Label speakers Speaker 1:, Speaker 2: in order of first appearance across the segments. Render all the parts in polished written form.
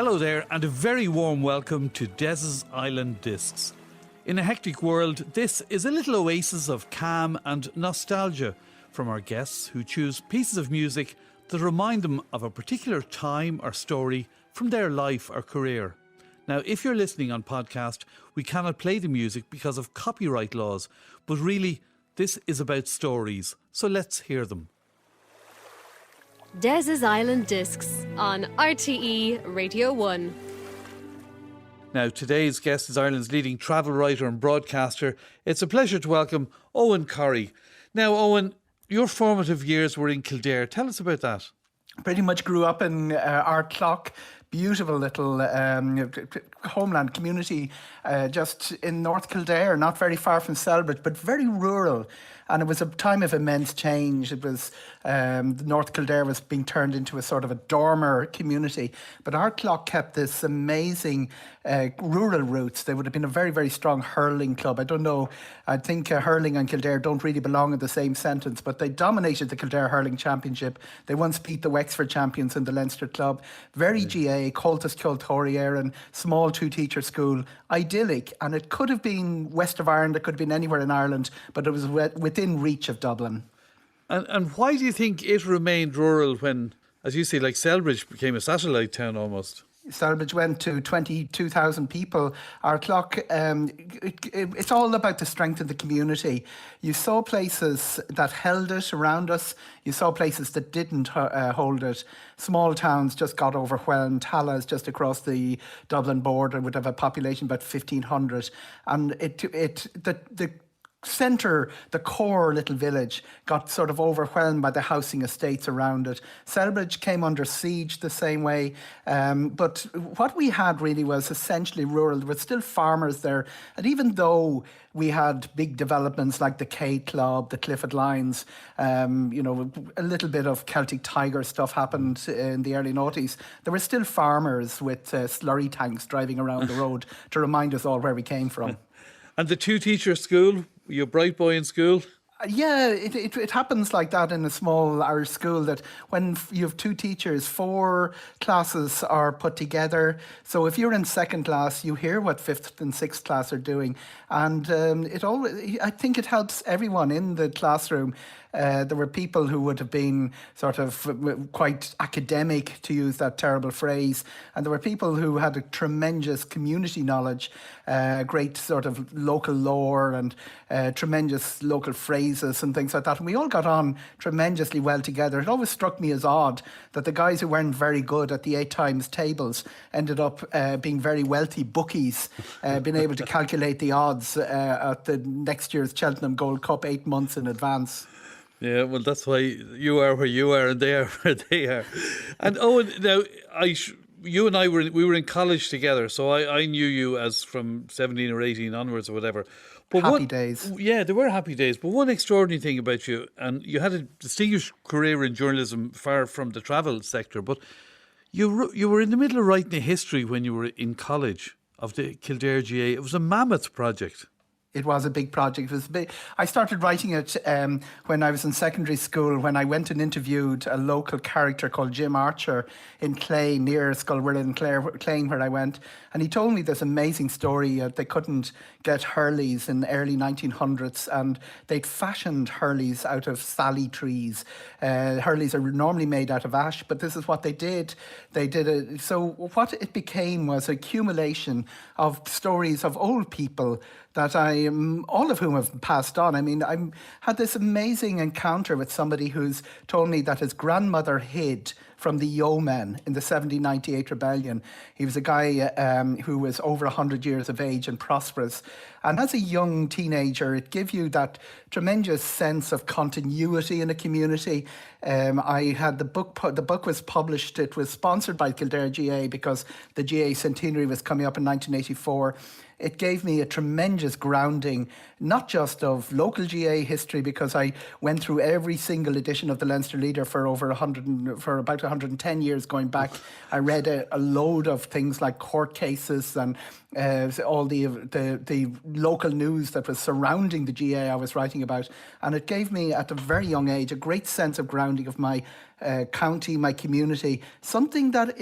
Speaker 1: Hello there, and a very warm welcome to Des's Island Discs. In a hectic world, this is a little oasis of calm and nostalgia from our guests who choose pieces of music that remind them of a particular time or story from their life or career. Now, if you're listening on podcast, we cannot play the music because of copyright laws, but really, this is about stories, so let's hear them.
Speaker 2: Des's Island Discs on RTE Radio 1.
Speaker 1: Now, today's guest is Ireland's leading travel writer and broadcaster. It's a pleasure to welcome Eoghan Corry. Now, Eoghan, your formative years were in Kildare. Tell us about that.
Speaker 3: Pretty much grew up in Ardclough, beautiful little homeland community just in North Kildare, not very far from Selbridge, but very rural. And it was a time of immense change. It was North Kildare was being turned into a sort of a dormer community. But Ardclough kept this amazing rural roots. They would have been a very, very strong hurling club. I don't know. I think hurling and Kildare don't really belong in the same sentence, but they dominated the Kildare Hurling Championship. They once beat the Wexford champions in the Leinster club. Very GA, Coltis Kiltory Éireann, small two-teacher school, idyllic. And it could have been west of Ireland, it could have been anywhere in Ireland, but it was within reach of Dublin.
Speaker 1: And why do you think it remained rural when, as you say, like Selbridge became a satellite town almost?
Speaker 3: Selbridge went to 22,000 people. Ardclough, it's all about the strength of the community. You saw places that held it around us. You saw places that didn't hold it. Small towns just got overwhelmed. Tallagh's just across the Dublin border would have a population about 1,500. And the centre, the core little village, got sort of overwhelmed by the housing estates around it. Selbridge came under siege the same way. But what we had really was essentially rural. There were still farmers there. And even though we had big developments like the Cahill Club, the Clifford Lines, a little bit of Celtic Tiger stuff happened in the early noughties, there were still farmers with slurry tanks driving around the road to remind us all where we came from.
Speaker 1: And the two-teacher school, were you a bright boy in school?
Speaker 3: Yeah, it happens like that in a small Irish school, that when you have two teachers, 4 classes are put together. So if you're in second class, you hear what 5th and 6th class are doing. And I think it helps everyone in the classroom. There were people who would have been sort of quite academic, to use that terrible phrase. And there were people who had a tremendous community knowledge, great sort of local lore and tremendous local phrases and things like that. And we all got on tremendously well together. It always struck me as odd that the guys who weren't very good at the 8 times tables ended up being very wealthy bookies, being able to calculate the odds at the next year's Cheltenham Gold Cup 8 months in advance.
Speaker 1: Yeah, well, that's why you are where you are and they are where they are. And Eoghan, now, you and I were in college together, so I knew you as from 17 or 18 onwards or whatever. But
Speaker 3: happy days.
Speaker 1: Yeah, there were happy days. But one extraordinary thing about you, and you had a distinguished career in journalism far from the travel sector, but you were in the middle of writing a history when you were in college of the Kildare GA. It was a mammoth project.
Speaker 3: It was a big project. It was big. I started writing it when I was in secondary school, when I went and interviewed a local character called Jim Archer in Clay, near Sculwhirling, Clay, where I went. And he told me this amazing story. They couldn't get Hurleys in the early 1900s, and they'd fashioned Hurleys out of sally trees. Hurleys are normally made out of ash, but this is what they did. They did it. So what it became was an accumulation of stories of old people that all of whom have passed on. I mean, I had this amazing encounter with somebody who's told me that his grandmother hid from the yeomen in the 1798 rebellion. He was a guy who was over 100 years of age and prosperous. And as a young teenager, it gave you that tremendous sense of continuity in a community. I had the book was published, it was sponsored by Kildare GA because the GA centenary was coming up in 1984. It gave me a tremendous grounding, not just of local GA history, because I went through every single edition of the Leinster Leader for about 110 years going back. I read a load of things like court cases and all the local news that was surrounding the GA I was writing about. And it gave me, at a very young age, a great sense of grounding of my county, my community, something that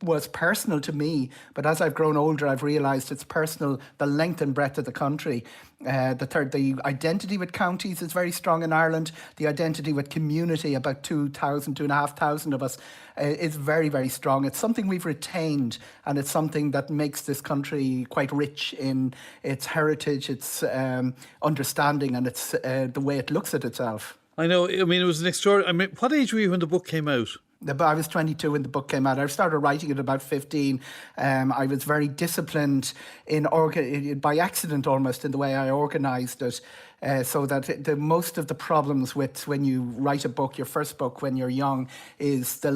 Speaker 3: was personal to me. But as I've grown older, I've realised it's personal, the length and breadth of the country. The identity with counties is very strong in Ireland. The identity with community, about 2,500 of us, is very, very strong. It's something we've retained, and it's something that makes this country quite rich in its heritage, its understanding, and its the way it looks at itself.
Speaker 1: I know. I mean, it was an extraordinary. I mean, what age were you when the book came out?
Speaker 3: I was 22 when the book came out. I started writing it about 15. I was very disciplined by accident almost in the way I organised it. So that most of the problems with when you write a book, your first book when you're young, is the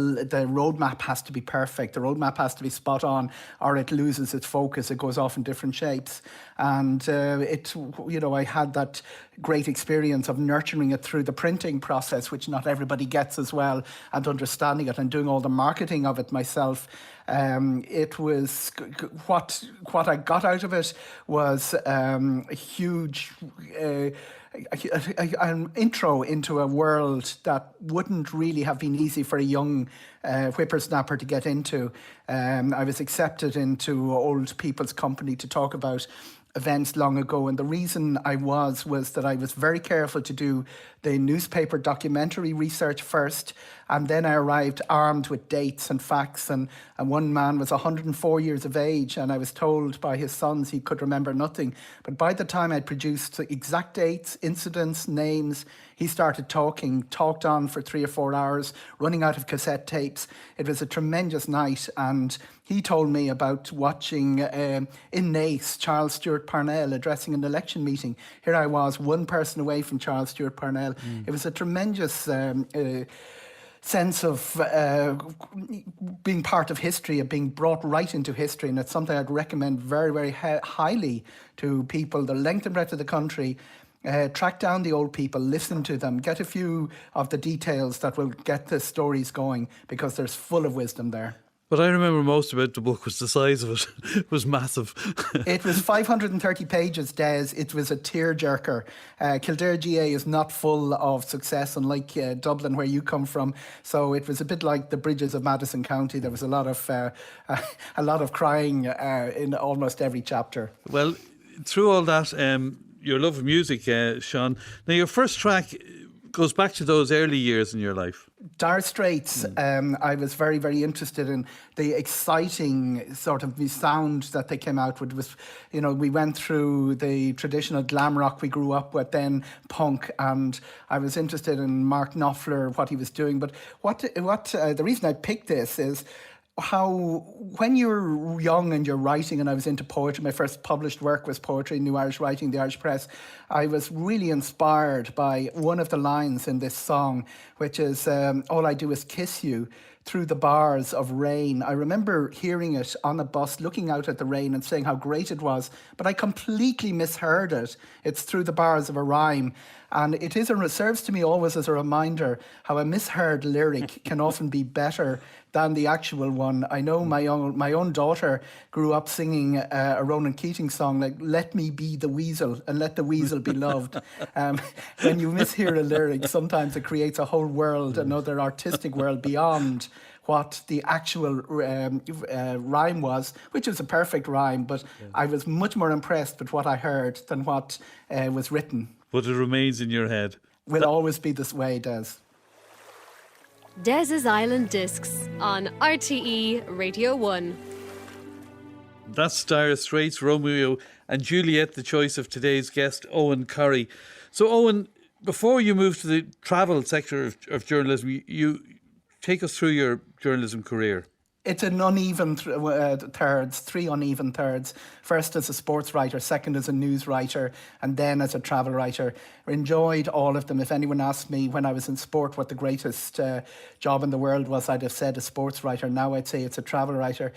Speaker 3: roadmap has to be perfect. The roadmap has to be spot on, or it loses its focus. It goes off in different shapes. And I had that great experience of nurturing it through the printing process, which not everybody gets as well, and understanding it and doing all the marketing of it myself. It was what I got out of it was a huge an intro into a world that wouldn't really have been easy for a young whippersnapper to get into. I was accepted into Old People's Company to talk about events long ago, and the reason I was that I was very careful to do the newspaper documentary research first, and then I arrived armed with dates and facts, and one man was 104 years of age, and I was told by his sons he could remember nothing. But by the time I'd produced exact dates, incidents, names, he started talked on for 3 or 4 hours, running out of cassette tapes. It was a tremendous night, and he told me about watching in Naas, Charles Stewart Parnell addressing an election meeting. Here I was, one person away from Charles Stewart Parnell. It was a tremendous sense of being part of history, of being brought right into history, and it's something I'd recommend very, very highly to people. The length and breadth of the country. Track down the old people, listen to them, get a few of the details that will get the stories going, because there's full of wisdom there.
Speaker 1: What I remember most about the book was the size of it. It was massive.
Speaker 3: It was 530 pages, Des. It was a tearjerker. Kildare GA is not full of success, unlike Dublin, where you come from. So it was a bit like the bridges of Madison County. There was a lot of crying in almost every chapter.
Speaker 1: Well, through all that, your love of music, Sean. Now, your first track goes back to those early years in your life.
Speaker 3: Dire Straits, I was very, very interested in the exciting sort of sound that they came out with. We went through the traditional glam rock we grew up with, then punk, and I was interested in Mark Knopfler, what he was doing. But the reason I picked this is how when you're young and you're writing, and I was into poetry, my first published work was poetry, New Irish Writing, the Irish Press. I was really inspired by one of the lines in this song, which is, all I do is kiss you through the bars of rain. I remember hearing it on a bus, looking out at the rain and saying how great it was, but I completely misheard it. It's through the bars of a rhyme. And it serves to me always as a reminder how a misheard lyric can often be better than the actual one. I know my own daughter grew up singing a Ronan Keating song like, let me be the weasel and let the weasel be loved. When you mishear a lyric, sometimes it creates a whole world, another artistic world beyond what the actual rhyme was, which was a perfect rhyme, but I was much more impressed with what I heard than what was written.
Speaker 1: But it remains in your head.
Speaker 3: Will always be this way, Des.
Speaker 2: Des's Island Discs on RTE Radio 1.
Speaker 1: That's Dire Straits, Romeo and Juliet, the choice of today's guest, Eoghan Corry. So, Eoghan, before you moved to the travel sector of journalism, you take us through your journalism career.
Speaker 3: It's an uneven thirds, 3 uneven thirds. First as a sports writer, second as a news writer, and then as a travel writer. Enjoyed all of them. If anyone asked me when I was in sport what the greatest job in the world was, I'd have said a sports writer. Now I'd say it's a travel writer.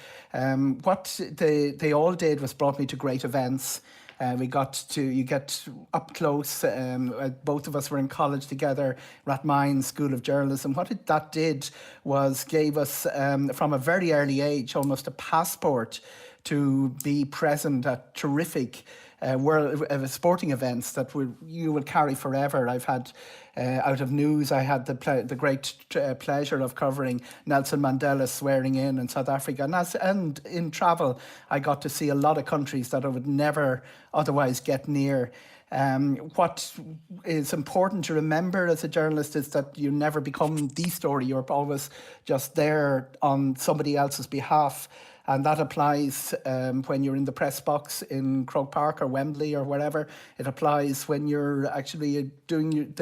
Speaker 3: What they all did was brought me to great events. You get up close. Both of us were in college together, Rathmines School of Journalism. That did was gave us, from a very early age, almost a passport to be present at terrific world sporting events that you will carry forever. I've had out of news, I had the great pleasure of covering Nelson Mandela's swearing in South Africa, and in travel I got to see a lot of countries that I would never otherwise get near. What is important to remember as a journalist is that you never become the story. You're always just there on somebody else's behalf. And that applies when you're in the press box in Croke Park or Wembley or wherever. It applies when you're actually doing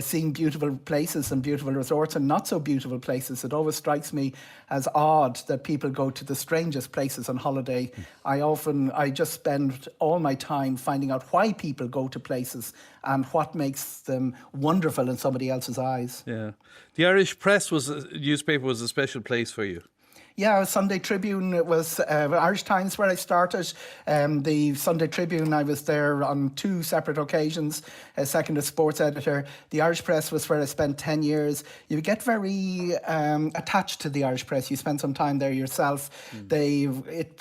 Speaker 3: seeing beautiful places and beautiful resorts and not so beautiful places. It always strikes me as odd that people go to the strangest places on holiday. I just spend all my time finding out why people go to places and what makes them wonderful in somebody else's eyes.
Speaker 1: Yeah. The Irish Press newspaper was a special place for you.
Speaker 3: Yeah, Sunday Tribune was Irish Times where I started. The Sunday Tribune, I was there on 2 separate occasions, second as sports editor. The Irish Press was where I spent 10 years. You get very attached to the Irish Press. You spend some time there yourself. It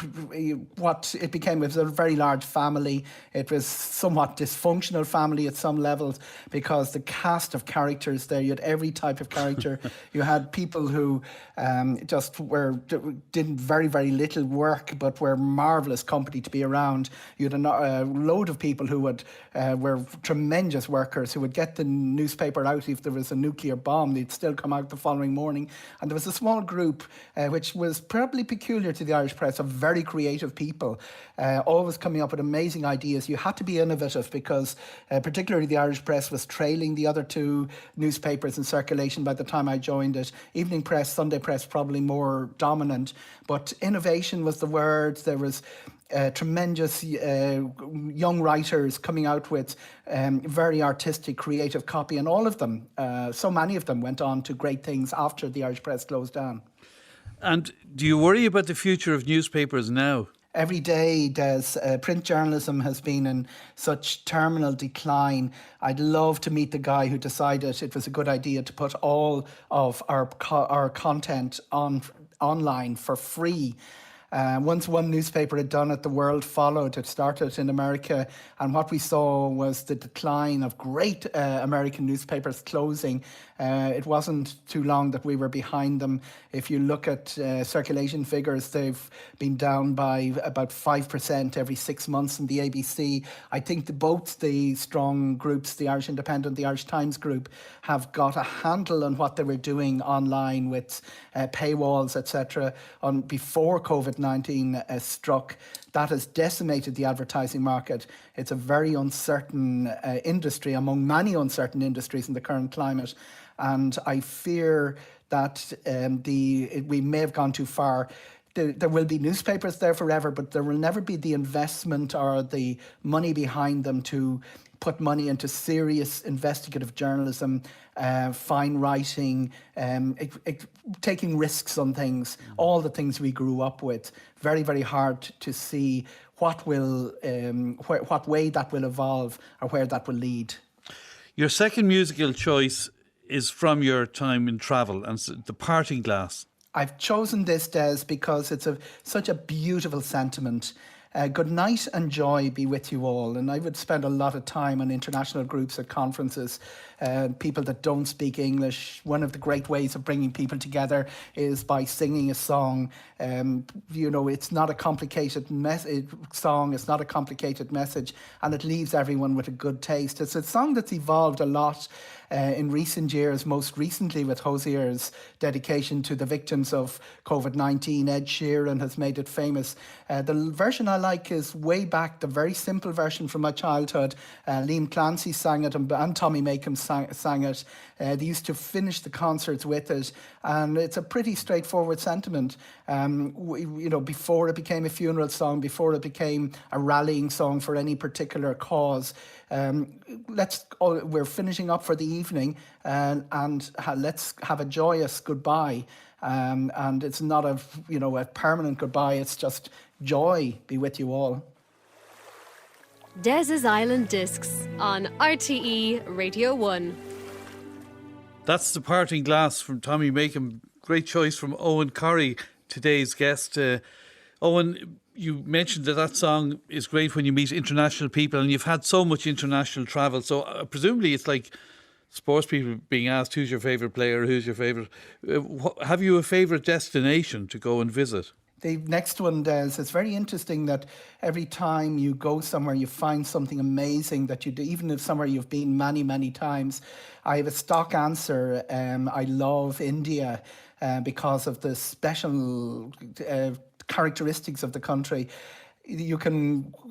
Speaker 3: became was a very large family. It was somewhat dysfunctional family at some levels because the cast of characters there, you had every type of character. You had people who did very, very little work, but were marvellous company to be around. You had a load of people who were tremendous workers who would get the newspaper out if there was a nuclear bomb. They'd still come out the following morning. And there was a small group, which was probably peculiar to the Irish Press, of very creative people, always coming up with amazing ideas. You had to be innovative because particularly the Irish Press was trailing the other 2 newspapers in circulation by the time I joined it. Evening Press, Sunday Press, probably more dominant, but innovation was the word. There was tremendous young writers coming out with very artistic, creative copy, and all of them, so many of them went on to great things after the Irish Press closed down.
Speaker 1: And do you worry about the future of newspapers now?
Speaker 3: Every day, print journalism has been in such terminal decline. I'd love to meet the guy who decided it was a good idea to put all of our content online for free. Once one newspaper had done it, the world followed. It started in America, and what we saw was the decline of great American newspapers closing. It wasn't too long that we were behind them. If you look at circulation figures, they've been down by about 5% every 6 months in the ABC. I think both the strong groups, the Irish Independent, the Irish Times group, have got a handle on what they were doing online with paywalls, etc. Before COVID-19 struck. That has decimated the advertising market. It's a very uncertain industry among many uncertain industries in the current climate. And I fear that we may have gone too far. There will be newspapers there forever, but there will never be the investment or the money behind them to put money into serious investigative journalism, fine writing, taking risks on things, all the things we grew up with. Very, very hard to see what way that will evolve or where that will lead.
Speaker 1: Your second musical choice is from your time in travel, and it's The Parting Glass.
Speaker 3: I've chosen this, Des, because it's such a beautiful sentiment. Good night and joy be with you all. And I would spend a lot of time on international groups at conferences, people that don't speak English. One of the great ways of bringing people together is by singing a song. It's not a complicated song, it's not a complicated message, and it leaves everyone with a good taste. It's a song that's evolved a lot in recent years, most recently with Hosier's dedication to the victims of COVID-19. Ed Sheeran has made it famous. The version I like is way back, the very simple version from my childhood. Liam Clancy sang it and Tommy Makem sang it. They used to finish the concerts with it, and it's a pretty straightforward sentiment. Before it became a funeral song, before it became a rallying song for any particular cause, we're finishing up for the evening, and let's have a joyous goodbye. And it's not a permanent goodbye. It's just joy be with you all.
Speaker 2: Des's Island Discs on RTE Radio 1.
Speaker 1: That's The Parting Glass from Tommy Makem. Great choice from Eoghan Corry, today's guest. Eoghan, you mentioned that song is great when you meet international people, and you've had so much international travel. So presumably it's like sports people being asked, who's your favourite player, who's your favourite... have you a favourite destination to go and visit?
Speaker 3: The next one does. It's very interesting that every time you go somewhere, you find something amazing that you do, even if somewhere you've been many, many times. I have a stock answer. I love India because of the special characteristics of the country.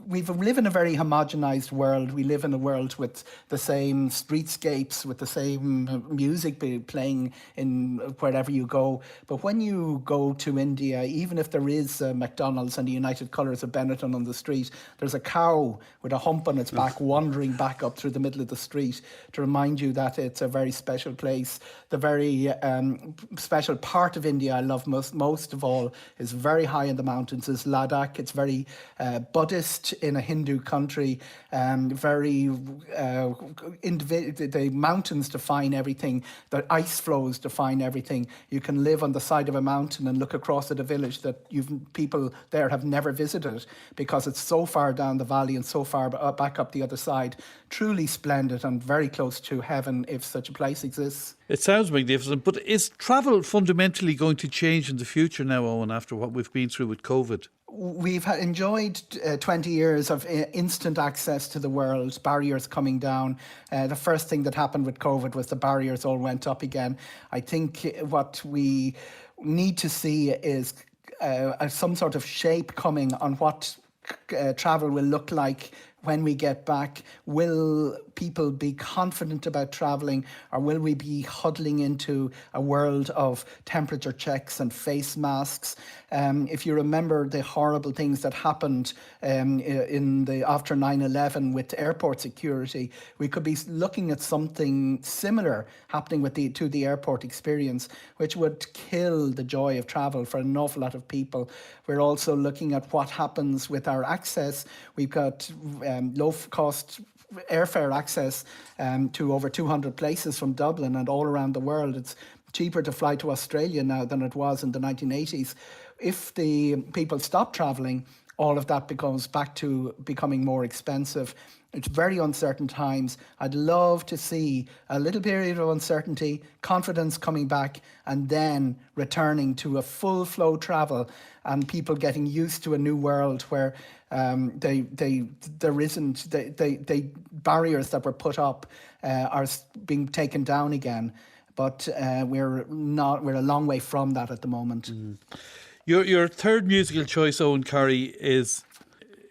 Speaker 3: We live in a very homogenized world. We live in a world with the same streetscapes, with the same music playing in wherever you go. But when you go to India, even if there is a McDonald's and the United Colours of Benetton on the street, there's a cow with a hump on its back wandering back up through the middle of the street to remind you that it's a very special place. The very special part of India I love most of all is very high in the mountains, is Ladakh. It's very Buddhist in a Hindu country, the mountains define everything, the ice flows define everything. You can live on the side of a mountain and look across at a village that people there have never visited because it's so far down the valley and so far back up the other side. Truly splendid and very close to heaven if such a place exists.
Speaker 1: It sounds magnificent, but is travel fundamentally going to change in the future now, Eoghan, after what we've been through with COVID?
Speaker 3: We've enjoyed 20 years of instant access to the world, barriers coming down. The first thing that happened with COVID was the barriers all went up again. I think what we need to see is some sort of shape coming on what travel will look like when we get back. Will people be confident about travelling, or will we be huddling into a world of temperature checks and face masks? If you remember the horrible things that happened after 9/11 with airport security, we could be looking at something similar happening to the airport experience, which would kill the joy of travel for an awful lot of people. We're also looking at what happens with our access. We've got low-cost airfare access to over 200 places from Dublin and all around the world. It's cheaper to fly to Australia now than it was in the 1980s. If the people stop travelling, all of that goes back to becoming more expensive. It's very uncertain times. I'd love to see a little period of uncertainty, confidence coming back, and then returning to a full flow travel and people getting used to a new world where barriers that were put up are being taken down again. But we're a long way from that at the moment. Mm.
Speaker 1: Your third musical choice, Eoghan Corry, is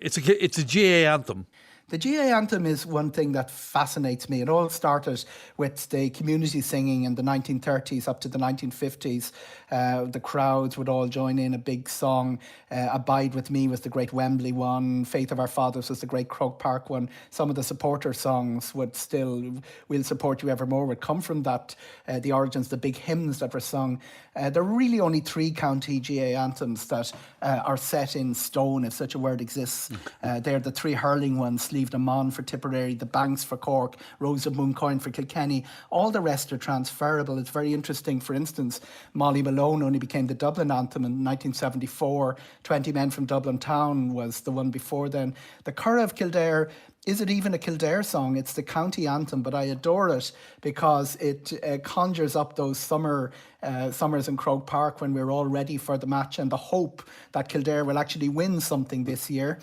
Speaker 1: it's a GAA anthem.
Speaker 3: The GAA anthem is one thing that fascinates me. It all started with the community singing in the 1930s up to the 1950s. The crowds would all join in a big song. Abide With Me was the great Wembley one. Faith of Our Fathers was the great Croke Park one. Some of the supporter songs We'll Support You Evermore would come from that. The origins, the big hymns that were sung. There are really only 3 county GAA anthems that are set in stone, if such a word exists. They're the 3 hurling ones, Slieve na Mon for Tipperary, the Banks for Cork, Rose of Mooncoin for Kilkenny. All the rest are transferable. It's very interesting. For instance, Molly Malone only became the Dublin anthem in 1974. 20 Men from Dublin Town was the one before then. The Curragh of Kildare, is it even a Kildare song? It's the county anthem, but I adore it because it conjures up those summers in Croke Park when we're all ready for the match and the hope that Kildare will actually win something this year.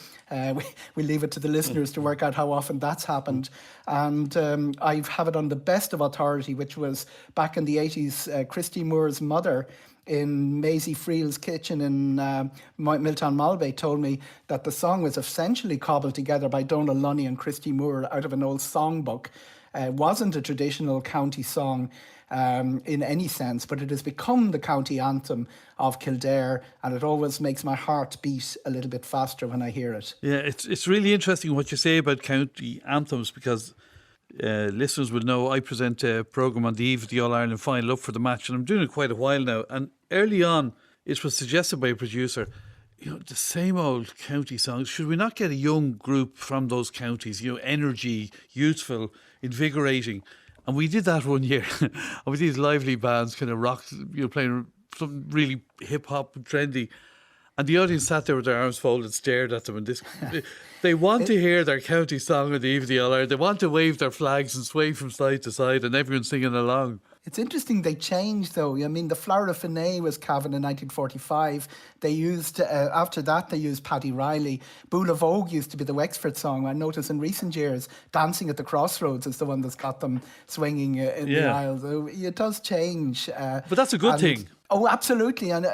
Speaker 3: We leave it to the listeners to work out how often that's happened. And I have it on the best of authority, which was back in the 80s, Christy Moore's mother in Maisie Friel's kitchen in Milltown Malbay told me that the song was essentially cobbled together by Donal Lunny and Christy Moore out of an old songbook. It wasn't a traditional county song in any sense, but it has become the county anthem of Kildare, and it always makes my heart beat a little bit faster when I hear it.
Speaker 1: Yeah, it's really interesting what you say about county anthems, because listeners will know I present a programme on the eve of the All-Ireland final up for the match, and I'm doing it quite a while now. And early on, it was suggested by a producer, the same old county songs. Should we not get a young group from those counties, energy, youthful, invigorating? And we did that one year with these lively bands, kind of rock, playing something really hip-hop and trendy. And the audience sat there with their arms folded, stared at them. And they want to hear their county song on the Eve of the All-Ireland. They want to wave their flags and sway from side to side, and everyone's singing along.
Speaker 3: It's interesting they changed though. I mean, the Flora Finet was Cavan in 1945. They used, after that, they used Paddy Riley. Bula Vogue used to be the Wexford song. I notice in recent years, Dancing at the Crossroads is the one that's got them swinging in the aisle. So it does change.
Speaker 1: But that's a good thing.
Speaker 3: Oh, absolutely, and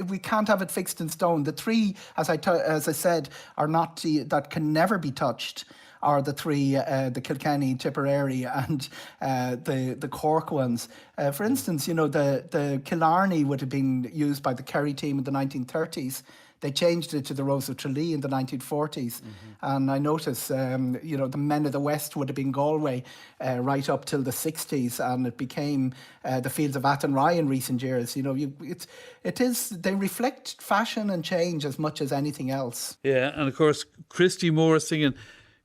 Speaker 3: we can't have it fixed in stone. The three, as I said, are not that can never be touched. Are the three, the Kilkenny, Tipperary, and the Cork ones. For instance, the Killarney would have been used by the Kerry team in the 1930s. They changed it to the Rose of Tralee in the 1940s. And I notice, the Men of the West would have been Galway right up till the 60s, and it became the Fields of Athenry in recent years. They reflect fashion and change as much as anything else.
Speaker 1: Yeah, and of course, Christy Moore singing,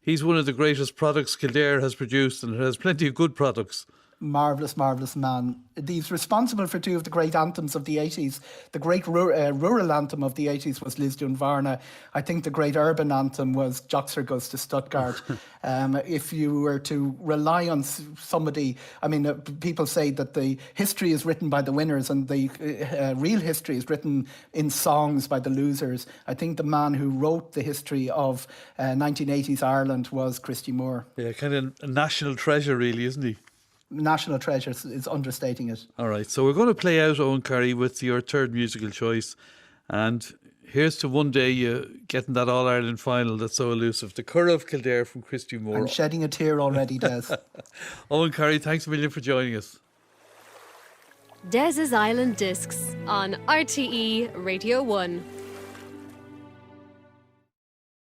Speaker 1: he's one of the greatest products Kildare has produced, and it has plenty of good products.
Speaker 3: Marvellous, marvellous man. He's responsible for two of the great anthems of the 80s. The great rural anthem of the 80s was Lisdoon Varna. I think the great urban anthem was Joxer Goes to Stuttgart. If you were to rely on somebody, I mean, people say that the history is written by the winners and the real history is written in songs by the losers. I think the man who wrote the history of 1980s Ireland was Christy Moore.
Speaker 1: Yeah, kind of a national treasure really, isn't he?
Speaker 3: National treasure is understating it.
Speaker 1: All right, so we're going to play out Eoghan Corry with your third musical choice, and here's to one day getting that All-Ireland final that's so elusive. The Curragh of Kildare from Christy Moore.
Speaker 3: I'm shedding a tear already, Des.
Speaker 1: Eoghan Corry, thanks a million for joining us.
Speaker 2: Des's Island Discs on RTE Radio 1.